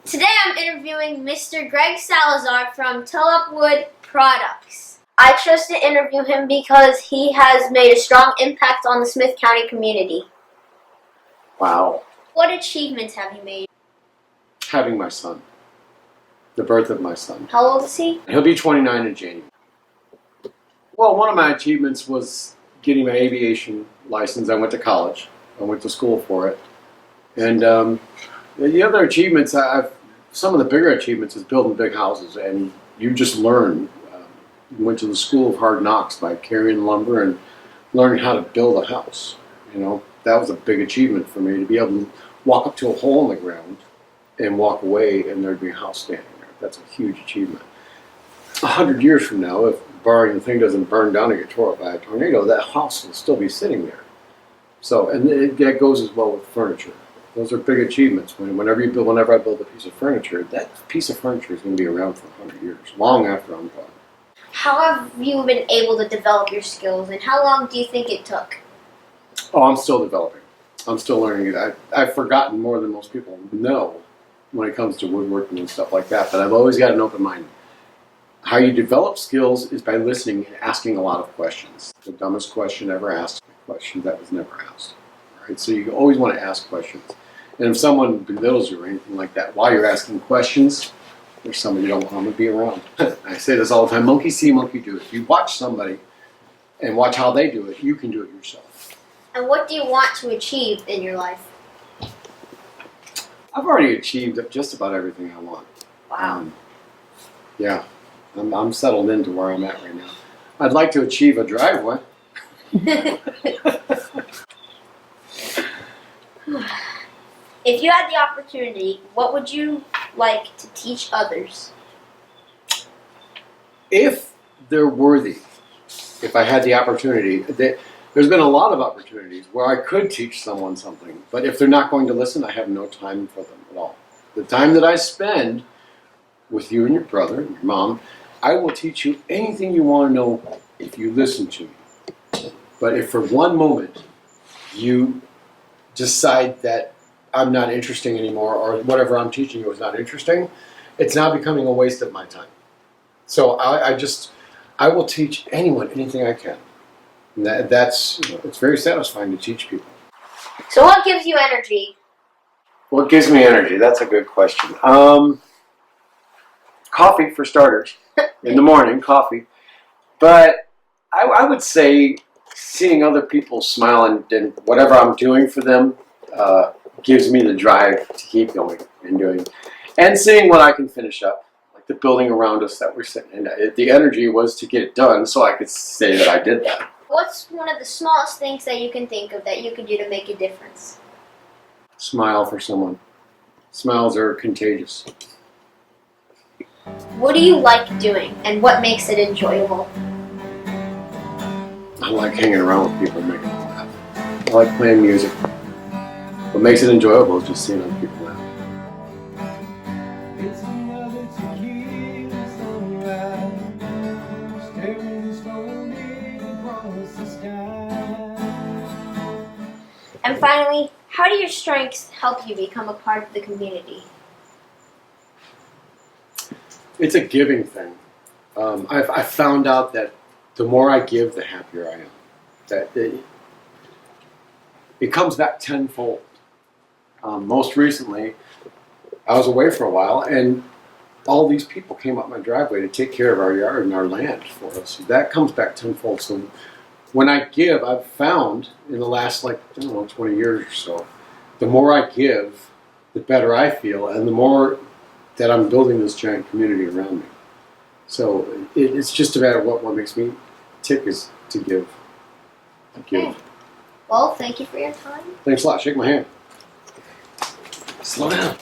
Today I'm interviewing Mr. Greg Salizar from Tulip Wood Products. I chose to interview him because he has made a strong impact on the Smith County community. Wow. What achievements have you made? Having my son. The birth of my son. How old is he? He'll be 29 in January. Well, one of my achievements was getting my aviation license. I went to college. I went to school for it. And the other achievements, some of the bigger achievements is building big houses. And you just learn. You went to the school of hard knocks by carrying lumber and learning how to build a house. You know, that was a big achievement for me, to be able to walk up to a hole in the ground and walk away and there'd be a house standing there. That's a huge achievement. 100 years from now, if barring the thing doesn't burn down or get tore up by a tornado, that house will still be sitting there. So, and that goes as well with furniture. Those are big achievements. Whenever I build a piece of furniture, that piece of furniture is going to be around for 100 years, long after I'm gone. How have you been able to develop your skills, and how long do you think it took? Oh, I'm still developing. I'm still learning it. I've forgotten more than most people know when it comes to woodworking and stuff like that, but I've always got an open mind. How you develop skills is by listening and asking a lot of questions. The dumbest question ever asked, a question that was never asked. Right? So you always want to ask questions. And if someone belittles you or anything like that while you're asking questions, there's somebody you don't want to be around. I say this all the time, monkey see, monkey do. If you watch somebody and watch how they do it, you can do it yourself. And what do you want to achieve in your life? I've already achieved just about everything I want. Wow. Yeah, I'm settled into where I'm at right now. I'd like to achieve a driveway. If you had the opportunity, what would you like to teach others? If they're worthy, if I had the opportunity, there's been a lot of opportunities where I could teach someone something, but if they're not going to listen, I have no time for them at all. The time that I spend with you and your brother and your mom, I will teach you anything you want to know if you listen to me. But if for one moment you decide that I'm not interesting anymore, or whatever I'm teaching you is not interesting, it's now becoming a waste of my time. So I will teach anyone anything I can. And that's it's very satisfying to teach people. So what gives you energy? What gives me energy? That's a good question. Coffee, for starters. In the morning, coffee. But I would say seeing other people smile and whatever I'm doing for them gives me the drive to keep going and doing. And seeing what I can finish up, like the building around us that we're sitting in. The energy was to get it done so I could say that I did that. What's one of the smallest things that you can think of that you could do to make a difference? Smile for someone. Smiles are contagious. What do you like doing, and what makes it enjoyable? I like hanging around with people and making them laugh. I like playing music. What makes it enjoyable is just seeing other people laugh. It's another tequila sunrise, staring slowly across the sky. And finally, how do your strengths help you become a part of the community? It's a giving thing. I found out that the more I give, the happier I am. That it comes back tenfold. Most recently, I was away for a while, and all these people came up my driveway to take care of our yard and our land for us. That comes back tenfold. So when I give, I've found in the last 20 years or so, the more I give, the better I feel, and the more that I'm building this giant community around me. So it's just a matter of what makes me tick is to give. Okay. Well, thank you for your time. Thanks a lot. Shake my hand. Slow down.